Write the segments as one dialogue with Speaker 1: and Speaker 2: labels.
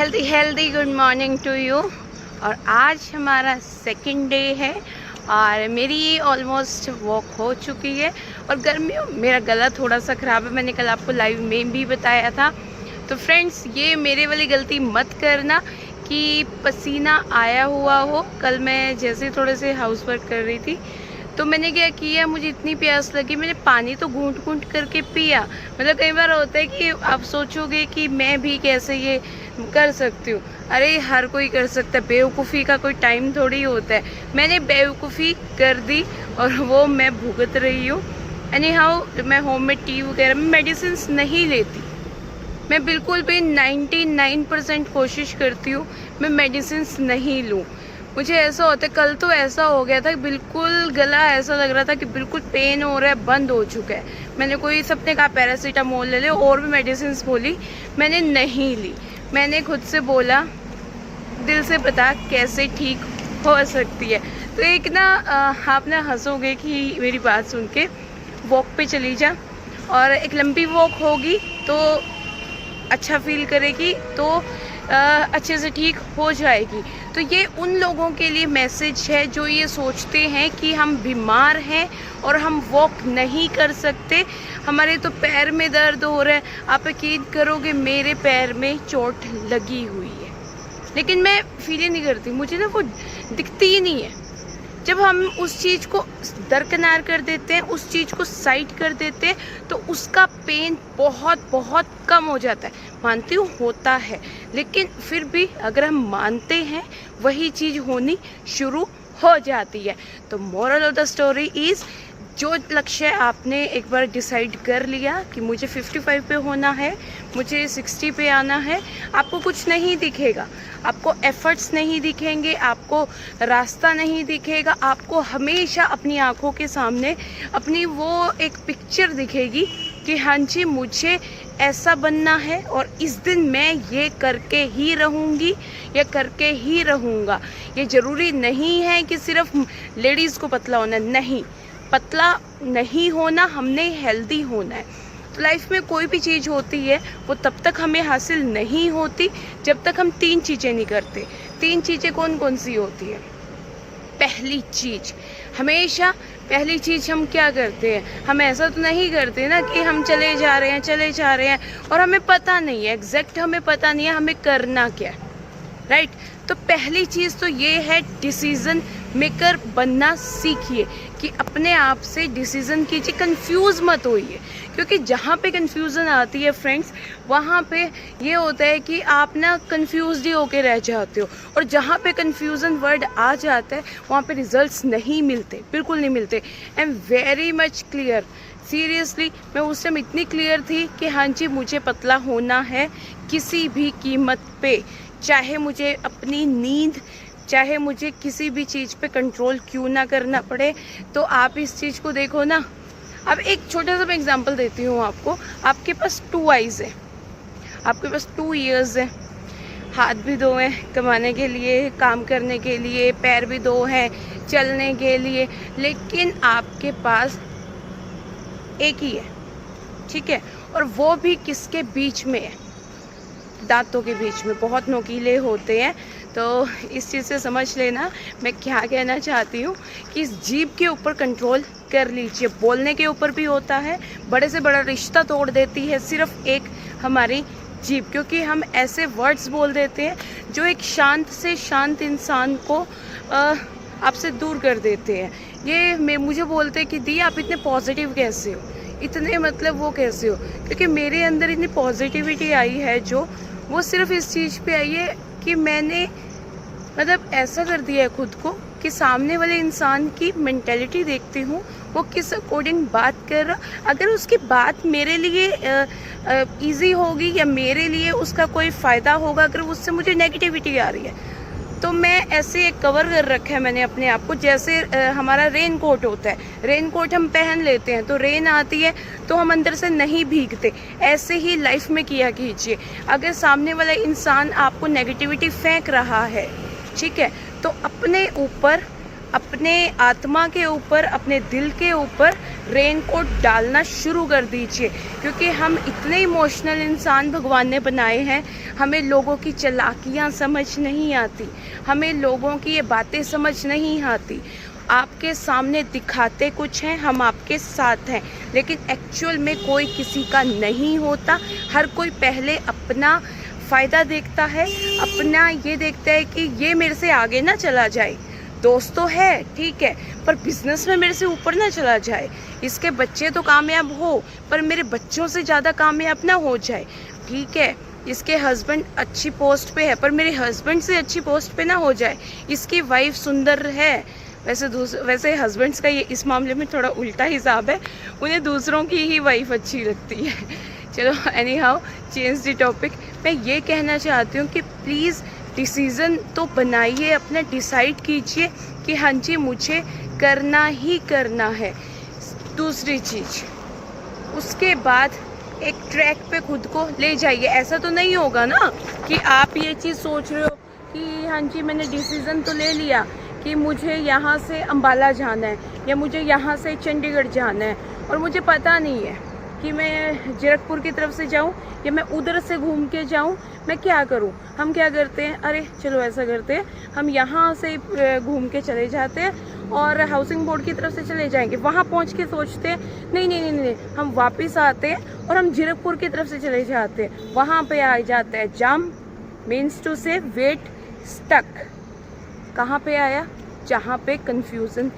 Speaker 1: Healthy good morning to you. और आज हमारा सेकंड डे है और मेरी ये ऑलमोस्ट वॉक हो चुकी है। और गर्मियों मेरा गला थोड़ा सा ख़राब है, मैंने कल आपको लाइव में भी बताया था। तो फ्रेंड्स, ये मेरे वाली गलती मत करना कि पसीना आया हुआ हो। कल मैं जैसे थोड़े से हाउस वर्क कर रही थी तो मैंने क्या किया, मुझे इतनी प्यास लगी, मैंने पानी तो घूंट घूंट करके पिया। मतलब कई बार होता है कि आप सोचोगे कि मैं भी कैसे ये कर सकती हूँ। अरे हर कोई कर सकता है, बेवकूफ़ी का कोई टाइम थोड़ी होता है। मैंने बेवकूफ़ी कर दी और वो मैं भुगत रही हूँ। एनी हाउ, मैं होम में टी वगैरह में मेडिसिन नहीं लेती। मैं बिल्कुल भी 99% कोशिश करती हूँ मैं मेडिसिन नहीं लूँ। मुझे ऐसा होता है, कल तो ऐसा हो गया था बिल्कुल गला ऐसा लग रहा था कि बिल्कुल पेन हो रहा है, बंद हो चुका है। मैंने कोई सबने कहा पैरासीटामोल ले ले, और भी मेडिसिन बोली, मैंने नहीं ली। मैंने खुद से बोला दिल से पता कैसे ठीक हो सकती है। तो एक ना आप ना हंसोगे कि मेरी बात सुन के, वॉक पे चली जा और एक लंबी वॉक होगी तो अच्छा फील करेगी, तो अच्छे से ठीक हो जाएगी। तो ये उन लोगों के लिए मैसेज है जो ये सोचते हैं कि हम बीमार हैं और हम वॉक नहीं कर सकते, हमारे तो पैर में दर्द हो रहा है। आप यकीन करोगे मेरे पैर में चोट लगी हुई है, लेकिन मैं फील ही नहीं करती, मुझे ना वो दिखती ही नहीं है। जब हम उस चीज़ को दरकिनार कर देते हैं, उस चीज़ को साइड कर देते हैं, तो उसका पेन बहुत बहुत कम हो जाता है। मानती हूँ होता है, लेकिन फिर भी अगर हम मानते हैं वही चीज़ होनी शुरू हो जाती है। तो moral of the story is, जो लक्ष्य आपने एक बार डिसाइड कर लिया कि मुझे 55 पे होना है, मुझे 60 पे आना है, आपको कुछ नहीं दिखेगा, आपको एफर्ट्स नहीं दिखेंगे, आपको रास्ता नहीं दिखेगा, आपको हमेशा अपनी आंखों के सामने अपनी वो एक पिक्चर दिखेगी कि हाँ जी मुझे ऐसा बनना है और इस दिन मैं ये करके ही रहूँगी या करके ही रहूँगा। ये ज़रूरी नहीं है कि सिर्फ लेडीज़ को पतला होना, नहीं, पतला नहीं होना, हमने हेल्दी होना है। तो लाइफ में कोई भी चीज़ होती है वो तब तक हमें हासिल नहीं होती जब तक हम 3 चीज़ें नहीं करते। 3 चीज़ें कौन कौन सी होती है? पहली चीज़, हमेशा पहली चीज़ हम क्या करते हैं, हम ऐसा तो नहीं करते ना कि हम चले जा रहे हैं और हमें पता नहीं है, एग्जैक्ट हमें पता नहीं है हमें करना क्या है, राइट। तो पहली चीज़ तो ये है, डिसीज़न मेकर बनना सीखिए कि अपने आप से डिसीज़न कीजिए, कंफ्यूज मत होइए। क्योंकि जहाँ पे कंफ्यूजन आती है फ्रेंड्स, वहाँ पे ये होता है कि आप ना कंफ्यूज्ड ही होके रह जाते हो, और जहाँ पे कंफ्यूजन वर्ड आ जाता है वहाँ पे रिजल्ट्स नहीं मिलते, बिल्कुल नहीं मिलते। I am very much clear, seriously मैं उस टाइम इतनी क्लियर थी कि हाँ जी मुझे पतला होना है किसी भी कीमत पे, चाहे मुझे अपनी नींद, चाहे मुझे किसी भी चीज़ पे कंट्रोल क्यों ना करना पड़े। तो आप इस चीज़ को देखो ना। अब एक छोटा सा मैं एग्जांपल देती हूँ आपको। आपके पास 2 आइज़ है, आपके पास 2 ईयर्स है, हाथ भी 2 हैं कमाने के लिए, काम करने के लिए, पैर भी 2 हैं चलने के लिए, लेकिन आपके पास एक ही है, ठीक है। और वो भी किसके बीच में है? दांतों के बीच में, बहुत नुकीले होते हैं। तो इस चीज़ से समझ लेना मैं क्या कहना चाहती हूँ कि इस जीभ के ऊपर कंट्रोल कर लीजिए। बोलने के ऊपर भी होता है, बड़े से बड़ा रिश्ता तोड़ देती है सिर्फ एक हमारी जीभ, क्योंकि हम ऐसे वर्ड्स बोल देते हैं जो एक शांत से शांत इंसान को आपसे दूर कर देते हैं। ये मुझे बोलते हैं कि दी आप इतने पॉजिटिव कैसे हो, इतने मतलब वो कैसे हो, क्योंकि मेरे अंदर इतनी पॉजिटिविटी आई है जो वो सिर्फ इस चीज़ पे आई है कि मैंने मतलब ऐसा कर दिया है खुद को कि सामने वाले इंसान की मेंटेलिटी देखती हूँ, वो किस अकॉर्डिंग बात कर रहा। अगर उसकी बात मेरे लिए इजी होगी या मेरे लिए उसका कोई फ़ायदा होगा, अगर उससे मुझे नेगेटिविटी आ रही है तो मैं ऐसे कवर कर रखा है मैंने अपने आप को। जैसे हमारा रेन कोट होता है, रेन कोट हम पहन लेते हैं तो रेन आती है तो हम अंदर से नहीं भीगते। ऐसे ही लाइफ में किया कीजिए। अगर सामने वाला इंसान आपको नेगेटिविटी फेंक रहा है, ठीक है, तो अपने ऊपर अपने आत्मा के ऊपर, अपने दिल के ऊपर रेनकोट डालना शुरू कर दीजिए, क्योंकि हम इतने इमोशनल इंसान भगवान ने बनाए हैं। हमें लोगों की चालाकियाँ समझ नहीं आती, हमें लोगों की ये बातें समझ नहीं आती। आपके सामने दिखाते कुछ हैं, हम आपके साथ हैं, लेकिन एक्चुअल में कोई किसी का नहीं होता। हर कोई पहले अपना फ़ायदा देखता है, अपना ये देखता है कि ये मेरे से आगे ना चला जाए। दोस्त तो है ठीक है, पर बिजनेस में मेरे से ऊपर ना चला जाए। इसके बच्चे तो कामयाब हो, पर मेरे बच्चों से ज़्यादा कामयाब ना हो जाए। ठीक है, इसके हस्बैंड अच्छी पोस्ट पे है, पर मेरे हस्बैंड से अच्छी पोस्ट पे ना हो जाए। इसकी वाइफ सुंदर है, वैसे हस्बैंड्स का ये इस मामले में थोड़ा उल्टा हिसाब है, उन्हें दूसरों की ही वाइफ अच्छी लगती है। चलो any how, change the topic. मैं ये कहना चाहती हूँ कि प्लीज़ डिसीज़न तो बनाइए, अपना डिसाइड कीजिए कि हाँ जी मुझे करना ही करना है। दूसरी चीज़, उसके बाद एक ट्रैक पे खुद को ले जाइए। ऐसा तो नहीं होगा ना कि आप ये चीज़ सोच रहे हो कि हाँ जी मैंने डिसीज़न तो ले लिया कि मुझे यहाँ से अम्बाला जाना है या मुझे यहाँ से चंडीगढ़ जाना है, और मुझे पता नहीं है कि मैं जीरकपुर की तरफ से जाऊँ या मैं उधर से घूम के जाऊँ, मैं क्या करूँ। हम क्या करते हैं, अरे चलो ऐसा करते हैं, हम यहाँ से घूम के चले जाते हैं और हाउसिंग बोर्ड की तरफ से चले जाएंगे। वहाँ पहुँच के सोचते हैं नहीं नहीं नहीं नहीं, हम वापस आते हैं और हम जीरकपुर की तरफ से चले जाते हैं। वहाँ पे आ जाता है जाम, मीन्स टू से वेट, स्टक। कहाँ पे आया, जहाँ पे कंफ्यूजन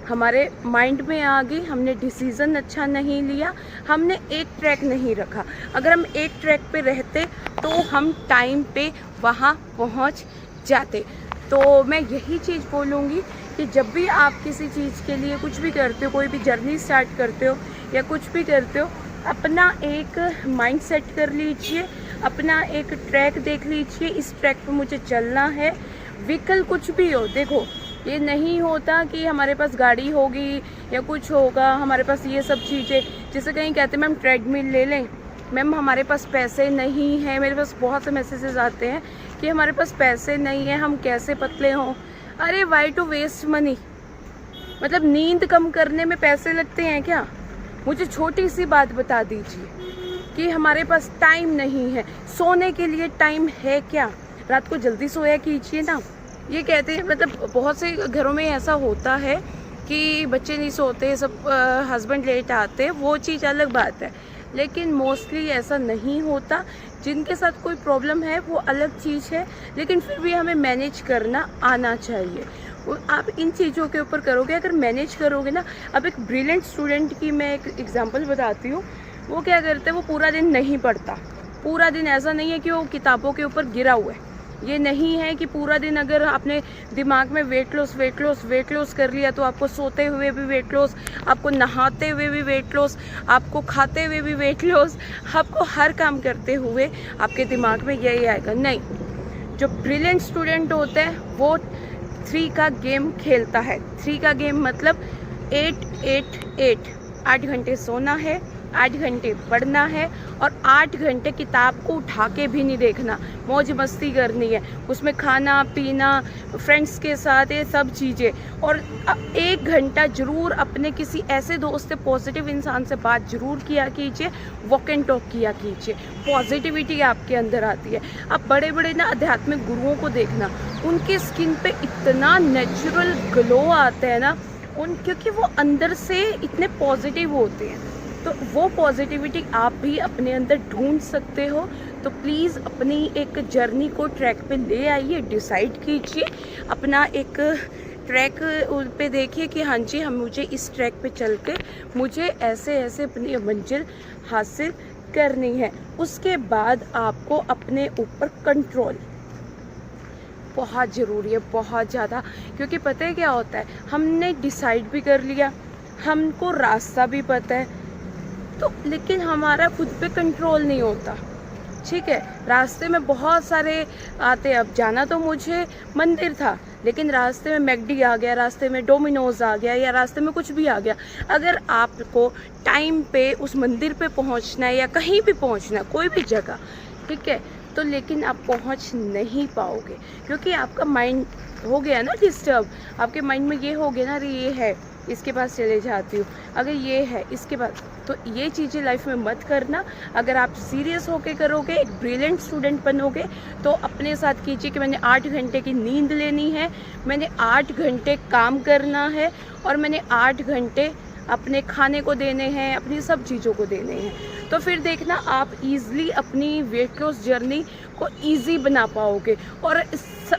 Speaker 1: हमारे माइंड में आ गई, हमने डिसीज़न अच्छा नहीं लिया, हमने एक ट्रैक नहीं रखा। अगर हम एक ट्रैक पे रहते तो हम टाइम पे वहाँ पहुँच जाते। तो मैं यही चीज़ बोलूँगी कि जब भी आप किसी चीज़ के लिए कुछ भी करते हो, कोई भी जर्नी स्टार्ट करते हो या कुछ भी करते हो, अपना एक माइंड सेट कर लीजिए, अपना एक ट्रैक देख लीजिए, इस ट्रैक पे मुझे चलना है। व्हीकल कुछ भी हो, देखो ये नहीं होता कि हमारे पास गाड़ी होगी या कुछ होगा, हमारे पास ये सब चीज़ें, जैसे कहीं कहते हैं मैम ट्रेडमिल ले लें, मैम हमारे पास पैसे नहीं हैं। मेरे पास बहुत से मैसेजेस आते हैं कि हमारे पास पैसे नहीं है, हम कैसे पतले हों। अरे वाई टू वेस्ट मनी, मतलब नींद कम करने में पैसे लगते हैं क्या? मुझे छोटी सी बात बता दीजिए कि हमारे पास टाइम नहीं है, सोने के लिए टाइम है क्या? रात को जल्दी सोया कीजिए ना। ये कहते हैं, मतलब बहुत से घरों में ऐसा होता है कि बच्चे नहीं सोते, सब हस्बैंड लेट आते हैं, वो चीज़ अलग बात है, लेकिन मोस्टली ऐसा नहीं होता। जिनके साथ कोई प्रॉब्लम है वो अलग चीज़ है, लेकिन फिर भी हमें मैनेज करना आना चाहिए। आप इन चीज़ों के ऊपर करोगे, अगर मैनेज करोगे ना। अब एक ब्रिलियंट स्टूडेंट की मैं एक एग्जांपल बताती हूँ। वो क्या करते हैं, वो पूरा दिन नहीं पढ़ता। पूरा दिन ऐसा नहीं है कि वो किताबों के ऊपर गिरा हुआ है, ये नहीं है कि पूरा दिन अगर आपने दिमाग में वेट लॉस कर लिया तो आपको सोते हुए भी वेट लॉस, आपको नहाते हुए भी वेट लॉस, आपको खाते हुए भी वेट लॉस, आपको हर काम करते हुए आपके दिमाग में यही आएगा। नहीं, जो ब्रिलियंट स्टूडेंट होता है वो 3 का गेम खेलता है। 3 का गेम मतलब 8 घंटे सोना है, 8 घंटे पढ़ना है और 8 घंटे किताब को उठा के भी नहीं देखना, मौज मस्ती करनी है, उसमें खाना पीना, फ्रेंड्स के साथ, ये सब चीज़ें। और 1 घंटा ज़रूर अपने किसी ऐसे दोस्त से, पॉजिटिव इंसान से बात ज़रूर किया कीजिए, वॉक एंड टॉक किया कीजिए, पॉजिटिविटी आपके अंदर आती है। आप बड़े बड़े ना आध्यात्मिक गुरुओं को देखना, उनके स्किन पे इतना नेचुरल ग्लो आता है ना क्योंकि वो अंदर से इतने पॉजिटिव होते हैं। तो वो पॉजिटिविटी आप भी अपने अंदर ढूंढ सकते हो। तो प्लीज़ अपनी एक जर्नी को ट्रैक पे ले आइए, डिसाइड कीजिए, अपना एक ट्रैक पे देखिए कि हाँ जी मुझे इस ट्रैक पे चल के मुझे ऐसे ऐसे अपनी मंजिल हासिल करनी है। उसके बाद आपको अपने ऊपर कंट्रोल बहुत ज़रूरी है, बहुत ज़्यादा। क्योंकि पता है क्या होता है, हमने डिसाइड भी कर लिया, हमको रास्ता भी पता है, तो लेकिन हमारा खुद पे कंट्रोल नहीं होता। ठीक है, रास्ते में बहुत सारे आते, अब जाना तो मुझे मंदिर था, लेकिन रास्ते में मैकडी आ गया, रास्ते में डोमिनोज आ गया, या रास्ते में कुछ भी आ गया। अगर आपको टाइम पे उस मंदिर पे पहुंचना है या कहीं भी पहुंचना है, कोई भी जगह, ठीक है, तो लेकिन आप पहुंच नहीं पाओगे, क्योंकि आपका माइंड हो गया ना डिस्टर्ब। आपके माइंड में ये हो गया ना, अरे ये है इसके पास चले जाती हूँ, अगर ये है इसके पास। तो ये चीज़ें लाइफ में मत करना। अगर आप सीरियस होके करोगे, एक ब्रिलियंट स्टूडेंट बनोगे, तो अपने साथ कीजिए कि मैंने 8 घंटे की नींद लेनी है, मैंने 8 घंटे काम करना है, और मैंने 8 घंटे अपने खाने को देने हैं, अपनी सब चीज़ों को देने हैं। तो फिर देखना आप ईज़िली अपनी वेट लॉस जर्नी को ईजी बना पाओगे। और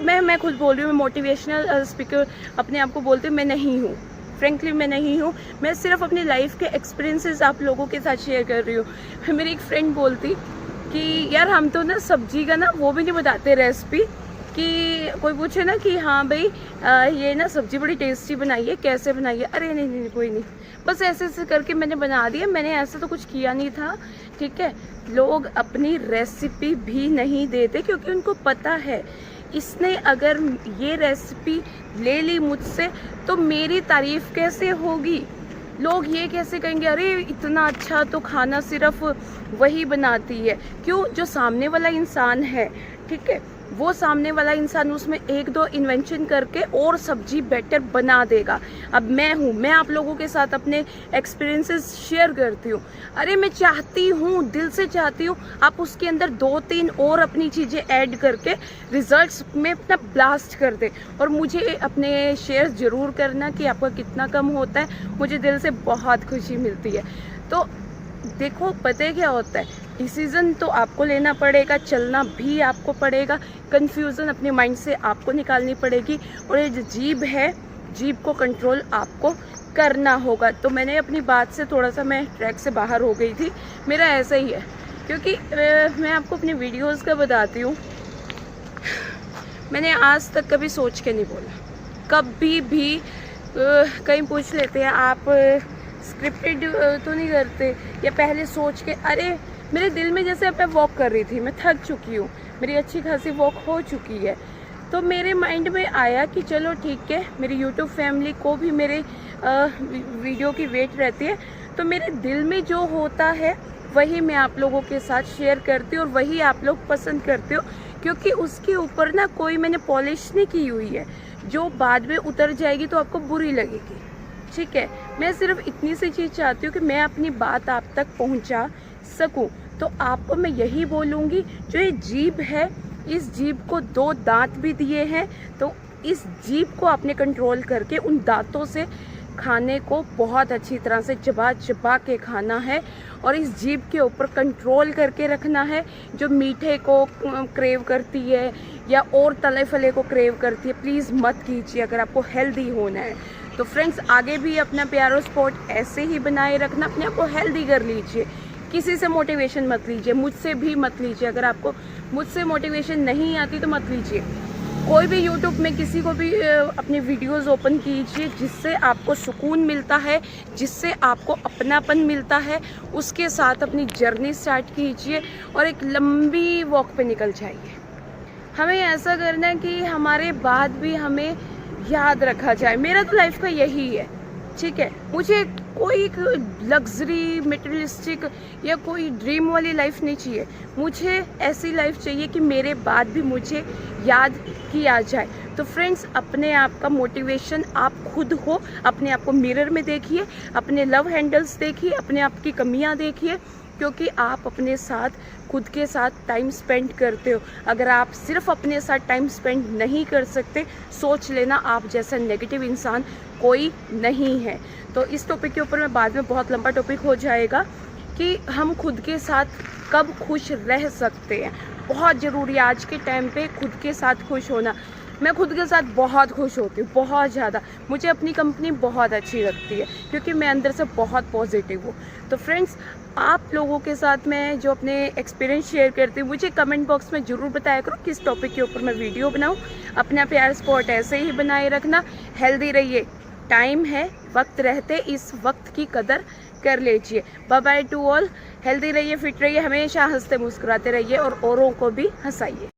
Speaker 1: मैं खुद बोल रही हूँ, मैं मोटिवेशनल स्पीकर अपने आप को बोलती हूँ, मैं नहीं हूँ। फ्रेंकली मैं नहीं हूँ। मैं सिर्फ अपनी लाइफ के एक्सपीरियंसेस आप लोगों के साथ शेयर कर रही हूँ। मेरी एक फ्रेंड बोलती कि यार हम तो ना सब्जी का ना वो भी नहीं बताते रेसिपी, कि कोई पूछे ना कि हाँ भाई ये ना सब्जी बड़ी टेस्टी बनाई है, कैसे बनाई है, अरे नहीं नहीं कोई नहीं, बस ऐसे ऐसे करके मैंने बना दिया, मैंने ऐसा तो कुछ किया नहीं था। ठीक है, लोग अपनी रेसिपी भी नहीं देते, क्योंकि उनको पता है इसने अगर ये रेसिपी ले ली मुझसे तो मेरी तारीफ़ कैसे होगी, लोग ये कैसे कहेंगे, अरे इतना अच्छा तो खाना सिर्फ वही बनाती है। क्यों? जो सामने वाला इंसान है, ठीक है, वो सामने वाला इंसान उसमें 1-2 इन्वेंशन करके और सब्जी बेटर बना देगा। अब मैं हूँ, मैं आप लोगों के साथ अपने एक्सपीरियंसेस शेयर करती हूँ। अरे मैं चाहती हूँ, दिल से चाहती हूँ आप उसके अंदर 2-3 और अपनी चीज़ें ऐड करके रिजल्ट्स में अपना ब्लास्ट कर दे, और मुझे अपने शेयर ज़रूर करना कि आपका कितना कम होता है, मुझे दिल से बहुत खुशी मिलती है। तो देखो पता है क्या होता है, डिसीज़न तो आपको लेना पड़ेगा, चलना भी आपको पड़ेगा, कन्फ्यूज़न अपने माइंड से आपको निकालनी पड़ेगी, और ये जो जीभ है, जीभ को कंट्रोल आपको करना होगा। तो मैंने अपनी बात से थोड़ा सा मैं ट्रैक से बाहर हो गई थी, मेरा ऐसा ही है, क्योंकि मैं आपको अपनी वीडियोज़ का बताती हूँ। मैंने आज तक कभी सोच के नहीं बोला, कभी भी। कहीं पूछ लेते हैं आप स्क्रिप्टेड तो नहीं करते, या पहले सोच के, अरे मेरे दिल में जैसे अब मैं वॉक कर रही थी, मैं थक चुकी हूँ, मेरी अच्छी खासी वॉक हो चुकी है, तो मेरे माइंड में आया कि चलो ठीक है, मेरी यूट्यूब फैमिली को भी मेरे वीडियो की वेट रहती है, तो मेरे दिल में जो होता है वही मैं आप लोगों के साथ शेयर करती हूँ, और वही आप लोग पसंद करते हो, क्योंकि उसके ऊपर ना कोई मैंने पॉलिश नहीं की हुई है, जो बाद में उतर जाएगी तो आपको बुरी लगेगी। ठीक है, मैं सिर्फ इतनी सी चीज़ चाहती हूँ कि मैं अपनी बात आप तक पहुँचा सकूं। तो आपको मैं यही बोलूँगी, जो ये जीभ है, इस जीभ को 2 दांत भी दिए हैं, तो इस जीभ को आपने कंट्रोल करके उन दांतों से खाने को बहुत अच्छी तरह से चबा चबा के खाना है, और इस जीभ के ऊपर कंट्रोल करके रखना है। जो मीठे को क्रेव करती है या और तले फले को क्रेव करती है, प्लीज़ मत कीजिए अगर आपको हेल्दी होना है। तो फ्रेंड्स, आगे भी अपना प्यारा स्पॉट ऐसे ही बनाए रखना, अपने आप को हेल्दी कर लीजिए, किसी से मोटिवेशन मत लीजिए, मुझसे भी मत लीजिए। अगर आपको मुझसे मोटिवेशन नहीं आती तो मत लीजिए। कोई भी यूट्यूब में किसी को भी अपनी वीडियोस ओपन कीजिए, जिससे आपको सुकून मिलता है, जिससे आपको अपनापन मिलता है, उसके साथ अपनी जर्नी स्टार्ट कीजिए और एक लंबी वॉक पे निकल जाइए। हमें ऐसा करना है कि हमारे बाद भी हमें याद रखा जाए। मेरा तो लाइफ का यही है, ठीक है। मुझे कोई लग्जरी मटेरियलिस्टिक या कोई ड्रीम वाली लाइफ नहीं चाहिए। मुझे ऐसी लाइफ चाहिए कि मेरे बाद भी मुझे याद किया जाए। तो फ्रेंड्स, अपने आप का मोटिवेशन आप खुद हो। अपने आप को मिरर में देखिए, अपने लव हैंडल्स देखिए, अपने आप की कमियां देखिए, क्योंकि आप अपने साथ खुद के साथ टाइम स्पेंड करते हो। अगर आप सिर्फ अपने साथ टाइम स्पेंड नहीं कर सकते, सोच लेना आप जैसा नेगेटिव इंसान कोई नहीं है। तो इस टॉपिक के ऊपर मैं बाद में, बहुत लंबा टॉपिक हो जाएगा कि हम खुद के साथ कब खुश रह सकते हैं। बहुत ज़रूरी है आज के टाइम पे खुद के साथ खुश होना। मैं खुद के साथ बहुत खुश होती हूँ, बहुत ज़्यादा। मुझे अपनी कंपनी बहुत अच्छी लगती है, क्योंकि मैं अंदर से बहुत पॉजिटिव हूँ। तो फ्रेंड्स, आप लोगों के साथ मैं जो अपने एक्सपीरियंस शेयर करती हूँ, मुझे कमेंट बॉक्स में ज़रूर बताया करो किस टॉपिक के ऊपर मैं वीडियो बनाऊँ। अपना प्यार स्पॉट ऐसे ही बनाए रखना, हेल्दी रहिए। टाइम है, वक्त रहते इस वक्त की कदर कर लीजिए। Bye bye to all. Healthy रहिए, फिट रहिए, हमेशा हंसते मुस्कुराते रहिए और औरों को भी हंसाइए।